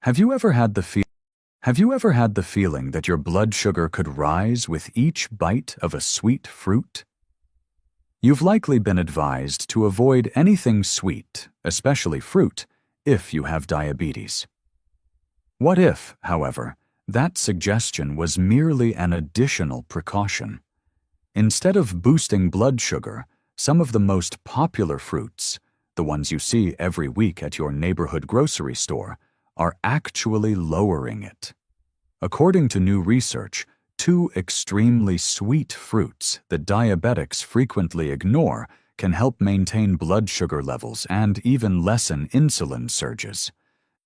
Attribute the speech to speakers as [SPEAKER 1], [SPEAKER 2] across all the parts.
[SPEAKER 1] Have you ever had the feeling that your blood sugar could rise with each bite of a sweet fruit? You've likely been advised to avoid anything sweet, especially fruit, if you have diabetes. What if, however, that suggestion was merely an additional precaution? Instead of boosting blood sugar, some of the most popular fruits, the ones you see every week at your neighborhood grocery store, are actually lowering it. According to new research, two extremely sweet fruits that diabetics frequently ignore can help maintain blood sugar levels and even lessen insulin surges.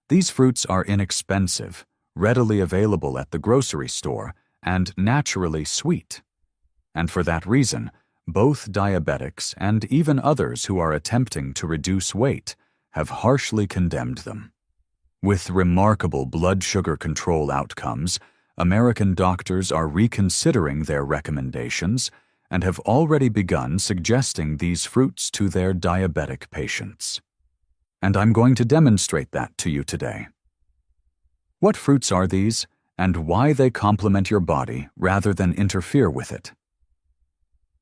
[SPEAKER 1] These fruits are inexpensive, readily available at the grocery store, and naturally sweet. And for that reason, both diabetics and even others who are attempting to reduce weight have harshly condemned them. With remarkable blood sugar control outcomes, American doctors are reconsidering their recommendations and have already begun suggesting these fruits to their diabetic patients. And I'm going to demonstrate that to you today. What fruits are these, and why they complement your body rather than interfere with it?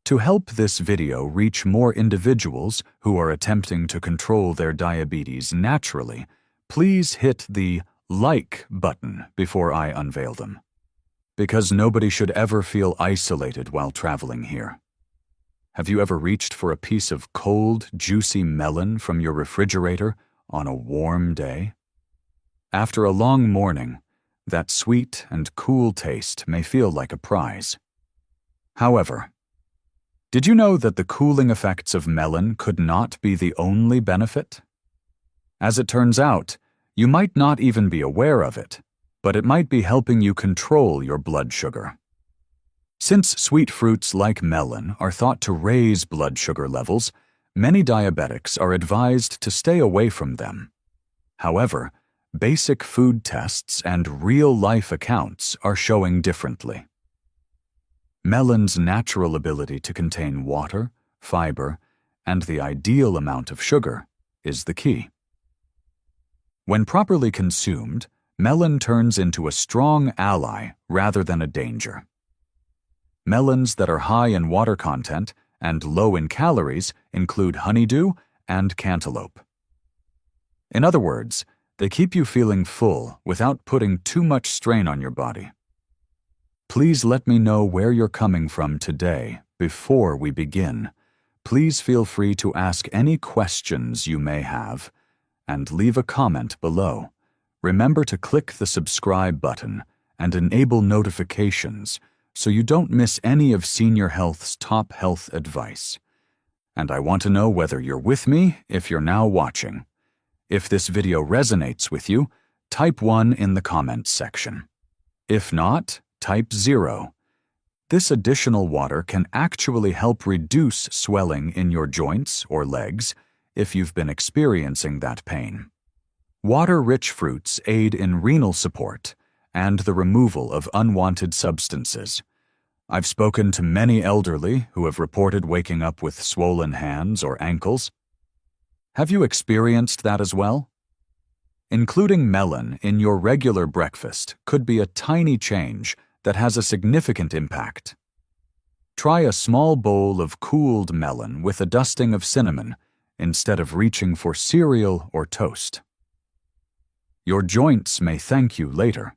[SPEAKER 1] To help this video reach more individuals who are attempting to control their diabetes naturally, please hit the like button before I unveil them, because nobody should ever feel isolated while traveling here. Have you ever reached for a piece of cold, juicy melon from your refrigerator on a warm day? After a long morning, that sweet and cool taste may feel like a prize. However, did you know that the cooling effects of melon could not be the only benefit? As it turns out, you might not even be aware of it, but it might be helping you control your blood sugar. Since sweet fruits like melon are thought to raise blood sugar levels, many diabetics are advised to stay away from them. However, basic food tests and real-life accounts are showing differently. Melon's natural ability to contain water, fiber, and the ideal amount of sugar is the key. When properly consumed, melon turns into a strong ally rather than a danger. Melons that are high in water content and low in calories include honeydew and cantaloupe. In other words, they keep you feeling full without putting too much strain on your body. Please let me know where you're coming from today before we begin. Please feel free to ask any questions you may have and leave a comment below. Remember to click the subscribe button and enable notifications so you don't miss any of Seniorhealth's top health advice. And I want to know whether you're with me if you're now watching. If this video resonates with you, type 1 in the comments section. If not, type 0. This additional water can actually help reduce swelling in your joints or legs if you've been experiencing that pain. Water-rich fruits aid in renal support and the removal of unwanted substances. I've spoken to many elderly who have reported waking up with swollen hands or ankles. Have you experienced that as well? Including melon in your regular breakfast could be a tiny change that has a significant impact. Try a small bowl of cooled melon with a dusting of cinnamon instead of reaching for cereal or toast. Your joints may thank you later,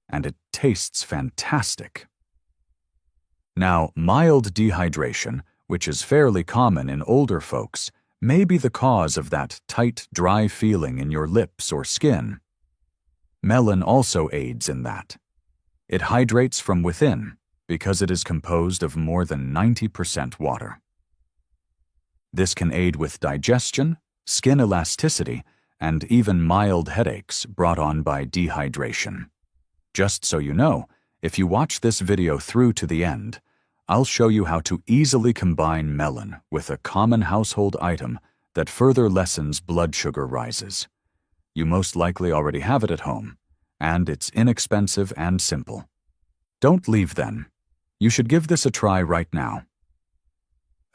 [SPEAKER 1] and it tastes fantastic. Now, mild dehydration, which is fairly common in older folks, may be the cause of that tight, dry feeling in your lips or skin. Melon also aids in that. It hydrates from within because it is composed of more than 90% water. This can aid with digestion, skin elasticity, and even mild headaches brought on by dehydration. Just so you know, if you watch this video through to the end, I'll show you how to easily combine melon with a common household item that further lessens blood sugar rises. You most likely already have it at home, and it's inexpensive and simple. Don't leave then. You should give this a try right now.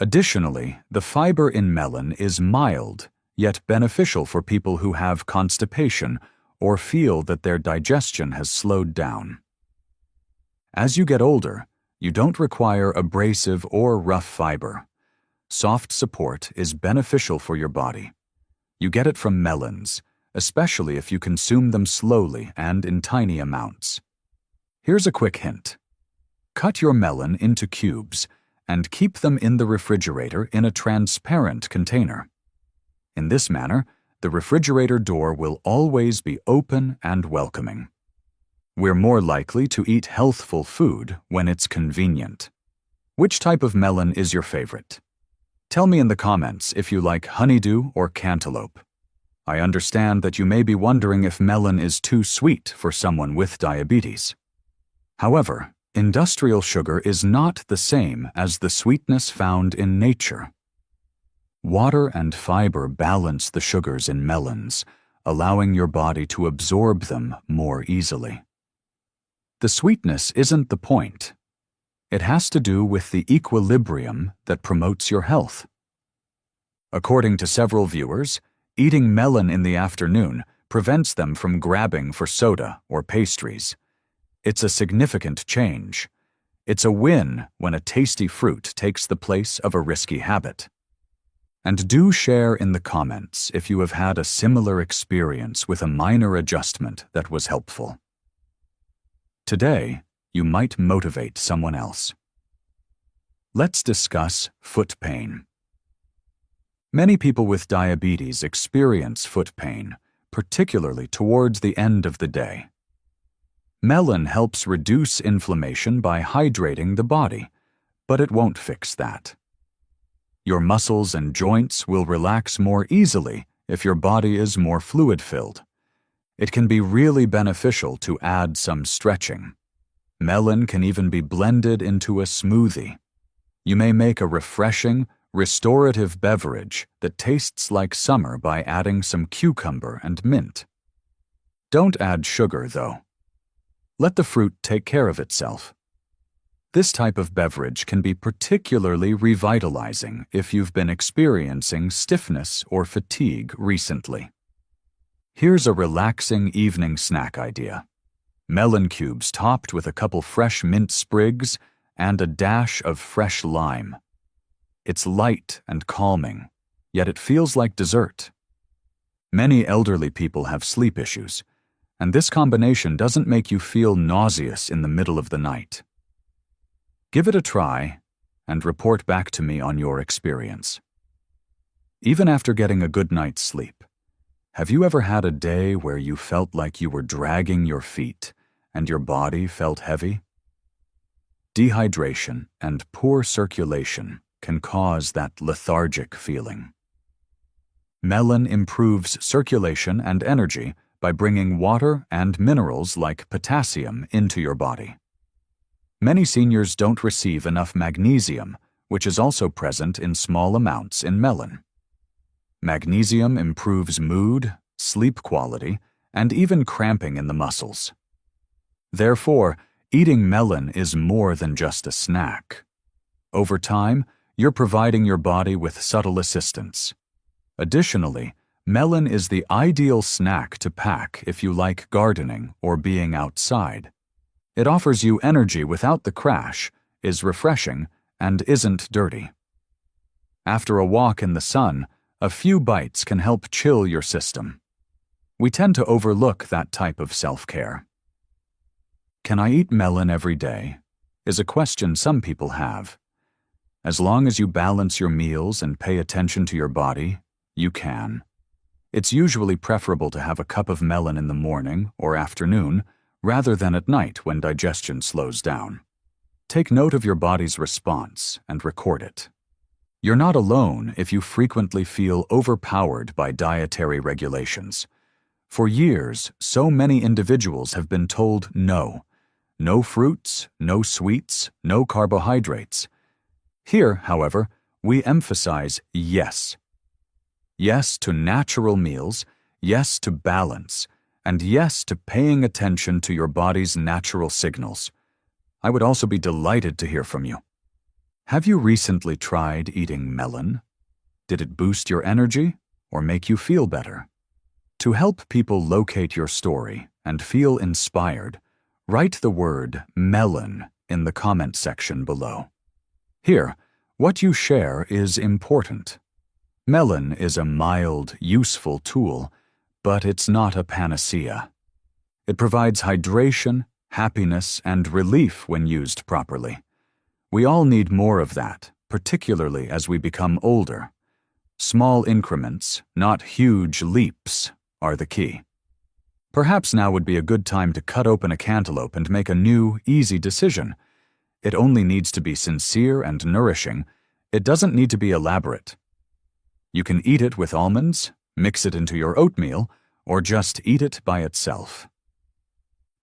[SPEAKER 1] Additionally, the fiber in melon is mild, yet beneficial for people who have constipation or feel that their digestion has slowed down. As you get older, you don't require abrasive or rough fiber. Soft support is beneficial for your body. You get it from melons, especially if you consume them slowly and in tiny amounts. Here's a quick hint. Cut your melon into cubes and keep them in the refrigerator in a transparent container. In this manner, the refrigerator door will always be open and welcoming. We're more likely to eat healthful food when it's convenient. Which type of melon is your favorite? Tell me in the comments if you like honeydew or cantaloupe. I understand that you may be wondering if melon is too sweet for someone with diabetes. However, industrial sugar is not the same as the sweetness found in nature. Water and fiber balance the sugars in melons, allowing your body to absorb them more easily. The sweetness isn't the point. It has to do with the equilibrium that promotes your health. According to several viewers, eating melon in the afternoon prevents them from grabbing for soda or pastries. It's a significant change. It's a win when a tasty fruit takes the place of a risky habit. And do share in the comments if you have had a similar experience with a minor adjustment that was helpful. Today, you might motivate someone else. Let's discuss foot pain. Many people with diabetes experience foot pain, particularly towards the end of the day. Melon helps reduce inflammation by hydrating the body, but it won't fix that. Your muscles and joints will relax more easily if your body is more fluid-filled. It can be really beneficial to add some stretching. Melon can even be blended into a smoothie. You may make a refreshing, restorative beverage that tastes like summer by adding some cucumber and mint. Don't add sugar, though. Let the fruit take care of itself. This type of beverage can be particularly revitalizing if you've been experiencing stiffness or fatigue recently. Here's a relaxing evening snack idea. Melon cubes topped with a couple fresh mint sprigs and a dash of fresh lime. It's light and calming, yet it feels like dessert. Many elderly people have sleep issues, and this combination doesn't make you feel nauseous in the middle of the night. Give it a try and report back to me on your experience. Even after getting a good night's sleep, have you ever had a day where you felt like you were dragging your feet and your body felt heavy? Dehydration and poor circulation can cause that lethargic feeling. Melon improves circulation and energy by bringing water and minerals like potassium into your body. Many seniors don't receive enough magnesium, which is also present in small amounts in melon. Magnesium improves mood, sleep quality, and even cramping in the muscles. Therefore, eating melon is more than just a snack. Over time, you're providing your body with subtle assistance. Additionally, melon is the ideal snack to pack if you like gardening or being outside. It offers you energy without the crash, is refreshing, and isn't dirty. After a walk in the sun, a few bites can help chill your system. We tend to overlook that type of self-care. Can I eat melon every day? Is a question some people have. As long as you balance your meals and pay attention to your body, you can. It's usually preferable to have a cup of melon in the morning or afternoon rather than at night when digestion slows down. Take note of your body's response and record it. You're not alone if you frequently feel overpowered by dietary regulations. For years, so many individuals have been told no. No fruits, no sweets, no carbohydrates. Here, however, we emphasize yes. Yes to natural meals, yes to balance, and yes to paying attention to your body's natural signals. I would also be delighted to hear from you. Have you recently tried eating melon? Did it boost your energy or make you feel better? To help people locate your story and feel inspired, write the word melon in the comment section below. Here, what you share is important. Melon is a mild, useful tool, but it's not a panacea. It provides hydration, happiness, and relief when used properly. We all need more of that, particularly as we become older. Small increments, not huge leaps, are the key. Perhaps now would be a good time to cut open a cantaloupe and make a new, easy decision. It only needs to be sincere and nourishing. It doesn't need to be elaborate. You can eat it with almonds, mix it into your oatmeal, or just eat it by itself.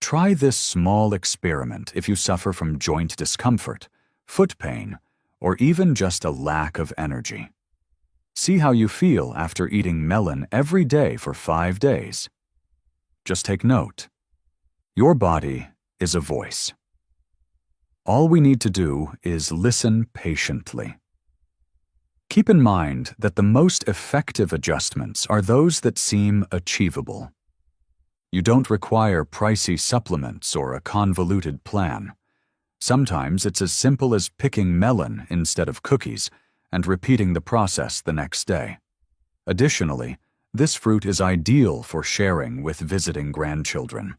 [SPEAKER 1] Try this small experiment if you suffer from joint discomfort, foot pain, or even just a lack of energy. See how you feel after eating melon every day for 5 days. Just take note. Your body is a voice. All we need to do is listen patiently. Keep in mind that the most effective adjustments are those that seem achievable. You don't require pricey supplements or a convoluted plan. Sometimes it's as simple as picking melon instead of cookies and repeating the process the next day. Additionally, this fruit is ideal for sharing with visiting grandchildren.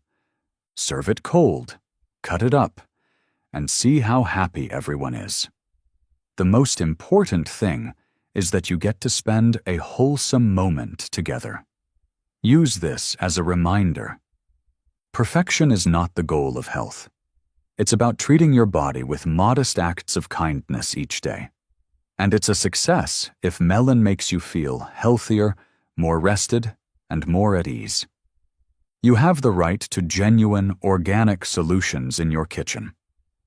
[SPEAKER 1] Serve it cold, cut it up, and see how happy everyone is. The most important thing is that you get to spend a wholesome moment together. Use this as a reminder. Perfection is not the goal of health. It's about treating your body with modest acts of kindness each day. And it's a success if melon makes you feel healthier, more rested, and more at ease. You have the right to genuine, organic solutions in your kitchen,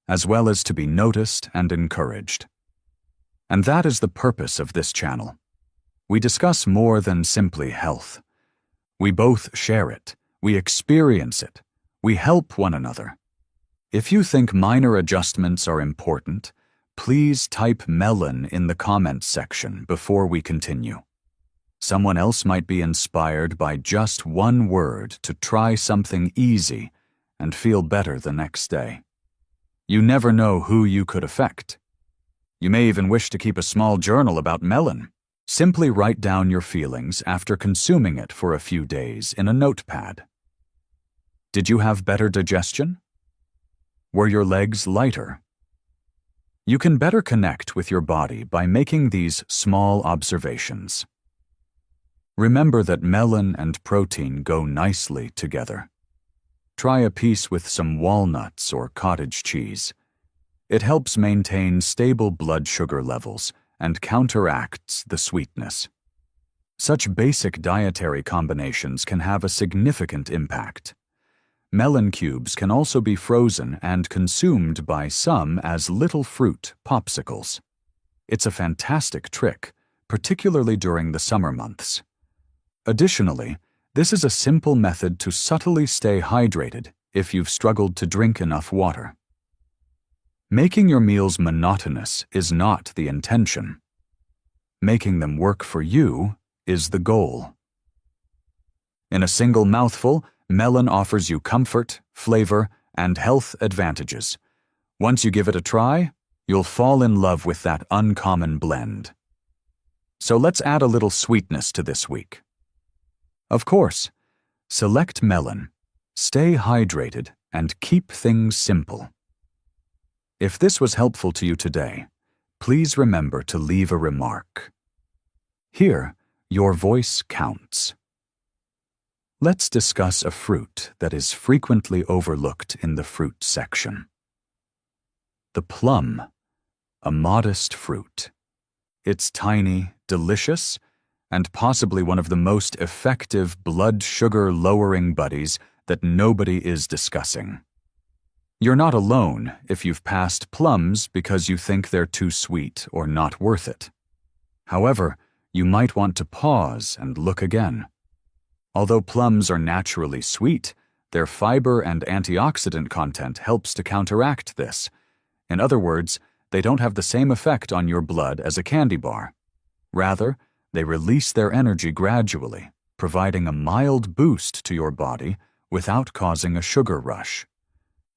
[SPEAKER 1] as well as to be noticed and encouraged. And that is the purpose of this channel. We discuss more than simply health. We both share it, we experience it, we help one another. If you think minor adjustments are important, please type melon in the comments section before we continue. Someone else might be inspired by just one word to try something easy and feel better the next day. You never know who you could affect. You may even wish to keep a small journal about melon. Simply write down your feelings after consuming it for a few days in a notepad. Did you have better digestion? Were your legs lighter? You can better connect with your body by making these small observations. Remember that melon and protein go nicely together. Try a piece with some walnuts or cottage cheese. It helps maintain stable blood sugar levels and counteracts the sweetness. Such basic dietary combinations can have a significant impact. Melon cubes can also be frozen and consumed by some as little fruit popsicles. It's a fantastic trick, particularly during the summer months. Additionally, this is a simple method to subtly stay hydrated if you've struggled to drink enough water. Making your meals monotonous is not the intention. Making them work for you is the goal. In a single mouthful, melon offers you comfort, flavor, and health advantages. Once you give it a try, you'll fall in love with that uncommon blend. So let's add a little sweetness to this week. Of course, select melon, stay hydrated, and keep things simple. If this was helpful to you today, please remember to leave a remark. Here, your voice counts. Let's discuss a fruit that is frequently overlooked in the fruit section. The plum, a modest fruit. It's tiny, delicious, and possibly one of the most effective blood sugar-lowering buddies that nobody is discussing. You're not alone if you've passed plums because you think they're too sweet or not worth it. However, you might want to pause and look again. Although plums are naturally sweet, their fiber and antioxidant content helps to counteract this. In other words, they don't have the same effect on your blood as a candy bar. Rather, they release their energy gradually, providing a mild boost to your body without causing a sugar rush.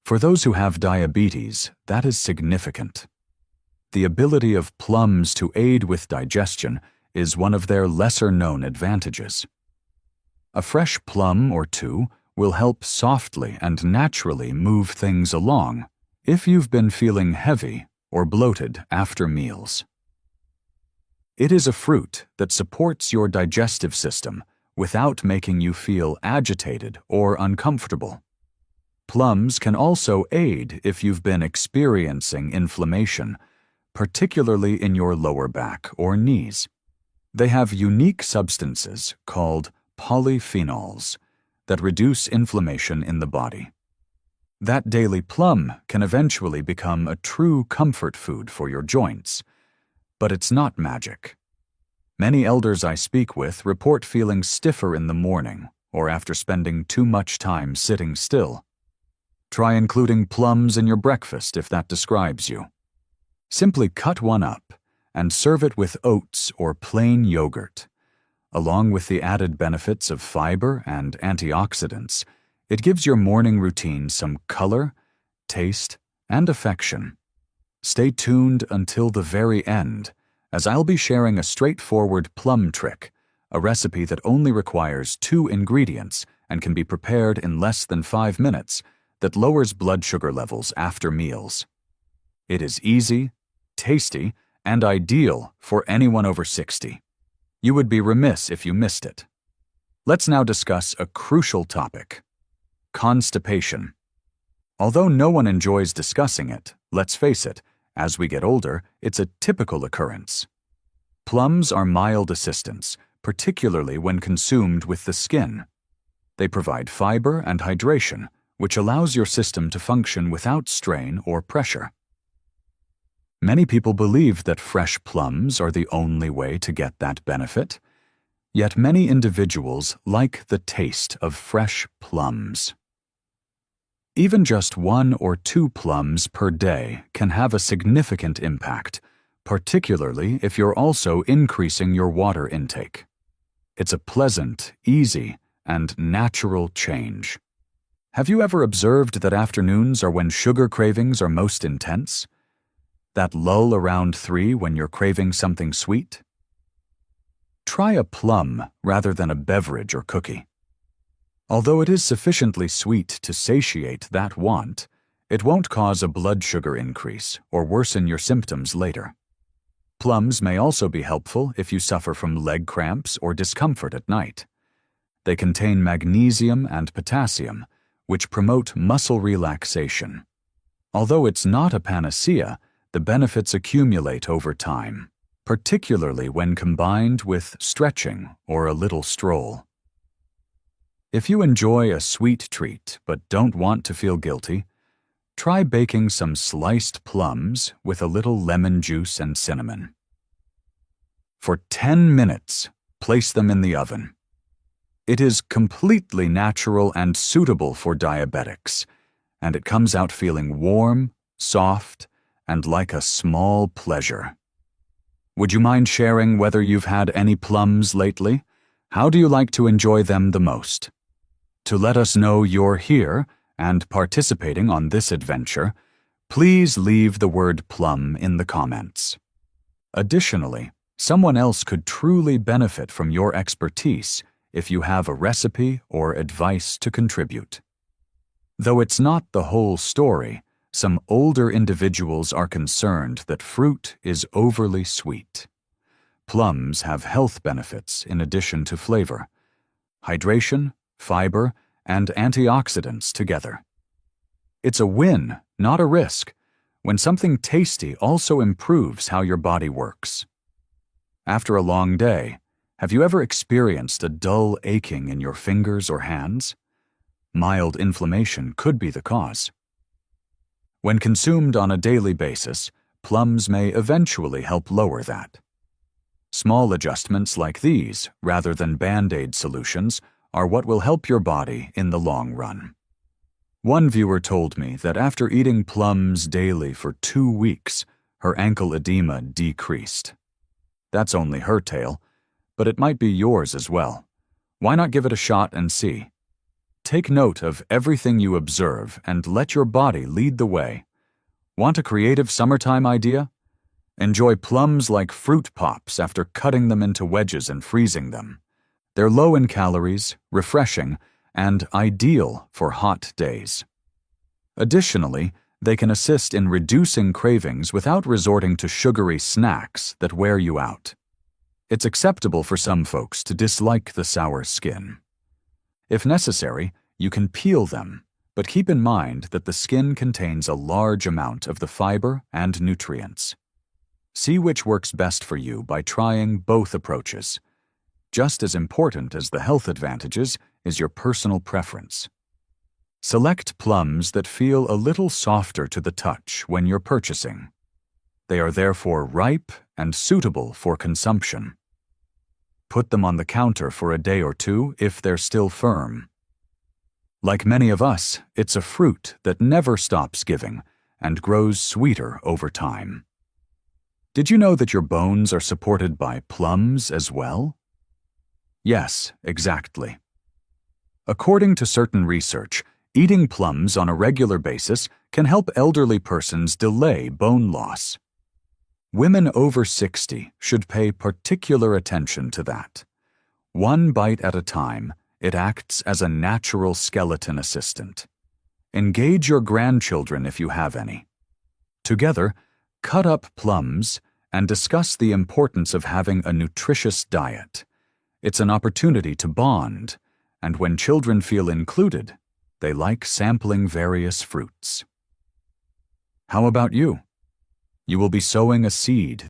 [SPEAKER 1] For those who have diabetes, that is significant. The ability of plums to aid with digestion is one of their lesser-known advantages. A fresh plum or two will help softly and naturally move things along if you've been feeling heavy or bloated after meals. It is a fruit that supports your digestive system without making you feel agitated or uncomfortable. Plums can also aid if you've been experiencing inflammation, particularly in your lower back or knees. They have unique substances called polyphenols that reduce inflammation in the body. That daily plum can eventually become a true comfort food for your joints, but it's not magic. Many elders I speak with report feeling stiffer in the morning or after spending too much time sitting still. Try including plums in your breakfast if that describes you. Simply cut one up and serve it with oats or plain yogurt. Along with the added benefits of fiber and antioxidants, it gives your morning routine some color, taste, and affection. Stay tuned until the very end, as I'll be sharing a straightforward plum trick, a recipe that only requires 2 ingredients and can be prepared in less than 5 minutes, that lowers blood sugar levels after meals. It is easy, tasty, and ideal for anyone over 60. You would be remiss if you missed it. Let's now discuss a crucial topic: constipation. Although no one enjoys discussing it, let's face it, as we get older, it's a typical occurrence. Plums are mild assistants, particularly when consumed with the skin. They provide fiber and hydration, which allows your system to function without strain or pressure. Many people believe that fresh plums are the only way to get that benefit, yet many individuals like the taste of fresh plums. Even just 1 or 2 plums per day can have a significant impact, particularly if you're also increasing your water intake. It's a pleasant, easy, and natural change. Have you ever observed that afternoons are when sugar cravings are most intense? That lull around 3 when you're craving something sweet? Try a plum rather than a beverage or cookie. Although it is sufficiently sweet to satiate that want, it won't cause a blood sugar increase or worsen your symptoms later. Plums may also be helpful if you suffer from leg cramps or discomfort at night. They contain magnesium and potassium, which promote muscle relaxation. Although it's not a panacea, the benefits accumulate over time, particularly when combined with stretching or a little stroll. If you enjoy a sweet treat but don't want to feel guilty, try baking some sliced plums with a little lemon juice and cinnamon. For 10 minutes, place them in the oven. It is completely natural and suitable for diabetics, and it comes out feeling warm, soft, and like a small pleasure. Would you mind sharing whether you've had any plums lately? How do you like to enjoy them the most? To let us know you're here and participating on this adventure, please leave the word plum in the comments. Additionally, someone else could truly benefit from your expertise if you have a recipe or advice to contribute. Though it's not the whole story, some older individuals are concerned that fruit is overly sweet. Plums have health benefits in addition to flavor: hydration, fiber, and antioxidants together. It's a win, not a risk, when something tasty also improves how your body works. After a long day, have you ever experienced a dull aching in your fingers or hands? Mild inflammation could be the cause. When consumed on a daily basis, plums may eventually help lower that. Small adjustments like these, rather than Band-Aid solutions, are what will help your body in the long run. One viewer told me that after eating plums daily for 2 weeks, her ankle edema decreased. That's only her tale, but it might be yours as well. Why not give it a shot and see? Take note of everything you observe and let your body lead the way. Want a creative summertime idea? Enjoy plums like fruit pops after cutting them into wedges and freezing them. They're low in calories, refreshing, and ideal for hot days. Additionally, they can assist in reducing cravings without resorting to sugary snacks that wear you out. It's acceptable for some folks to dislike the sour skin. If necessary, you can peel them, but keep in mind that the skin contains a large amount of the fiber and nutrients. See which works best for you by trying both approaches. Just as important as the health advantages is your personal preference. Select plums that feel a little softer to the touch when you're purchasing. They are therefore ripe and suitable for consumption. Put them on the counter for a day or two if they're still firm. Like many of us, it's a fruit that never stops giving and grows sweeter over time. Did you know that your bones are supported by plums as well? Yes, exactly. According to certain research, eating plums on a regular basis can help elderly persons delay bone loss. Women over 60 should pay particular attention to that. One bite at a time, it acts as a natural skeleton assistant. Engage your grandchildren if you have any. Together, cut up plums and discuss the importance of having a nutritious diet. It's an opportunity to bond, and when children feel included, they like sampling various fruits. How about you? You will be sowing a seed